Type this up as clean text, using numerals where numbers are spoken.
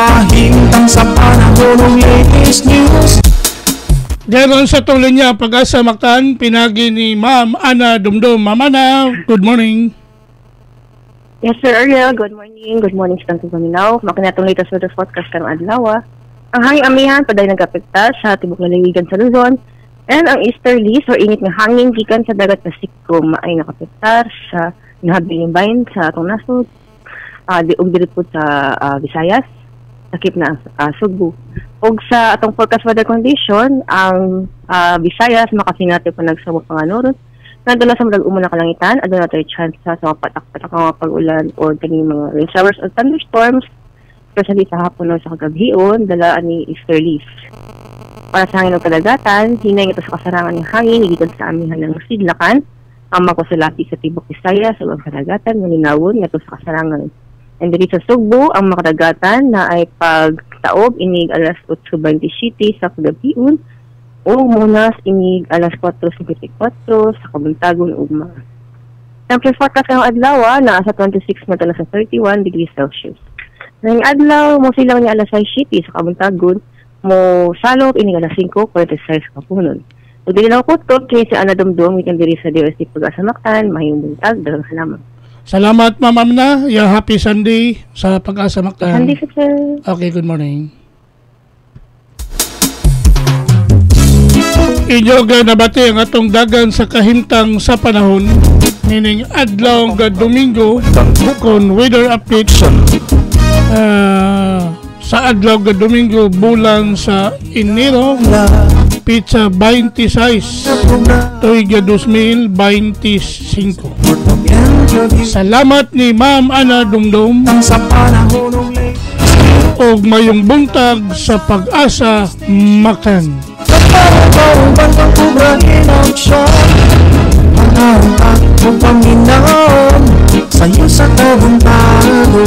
kahintang sa panahon ng latest news. Diyan sa tuloy niya, Pag-asa Mactan, pinagi ni Ma'am Ana Dumdum. Ma'am Ana, good morning. Yes, Sir Ariel. Good morning. Good morning sa Tangkong Paminaw. Makinatong latest weather forecast karong adlaw. Ang hangin amihan, paday nagapekta sa tibok lalawigan sa Luzon. And ang easterlies or init ng hangin gikan sa dagat Pacifico ay nakapektar sa nahabiling bayan sa atong nasod. Ug diri po sa Visayas, sakip na Sugbo. Ug sa atong forecast weather condition, ang Visayas makasingati pa nagsumok panganurot. Nandun na sa mga umuna kalangitan, adun na tayo chance sa mga patak-patak mga pag-ulan o taning mga rain showers or thunderstorms, especially sa hapon o sa kagabion, dalaan ni easterlies. Para sa hangin o kadagatan, hinay ito sa kasarangan ng hangin, higitad sa amihan ng sidlakan, ang makusulati sa tibok Visayas o ang kadagatan, maninawon ito sa kasarangan. And diri sa Sugbo, ang makadagatan na ay pagtaob, inig alas 8:27 sa kagabion, o munas inig alas 4:54 sa kabuntagon ugma. Temperature forecast ng adlaw na sa 26 na sa 31 degrees Celsius. Ngayong adlaw mo silang ni alas 6:00 sa kabuntagon mo salop inig alas 5:46 kapunon. Ug dili lang ko to kay si Ana Dumdum ikan diri sa DOST Pag-asa Mactan, mahayong buntag, daghang salamat. Salamat, Ma'am Amna. Happy Sunday sa Pag-asa Mactan. Sunday, sir. Okay, good morning. Inyoga nabati ang atong dagan sa kahimtang sa panahon nining adlaw nga Domingo kon weather update sa adlaw nga Domingo bulan sa Enero pizza 26 tuiga 2025. Salamat ni Ma'am Ana Dumdum og mayong buntag sa Pag-asa Mactan. Bawang ang kubrahin ang siya. Ang paminaw sa'yo sa kabuntago.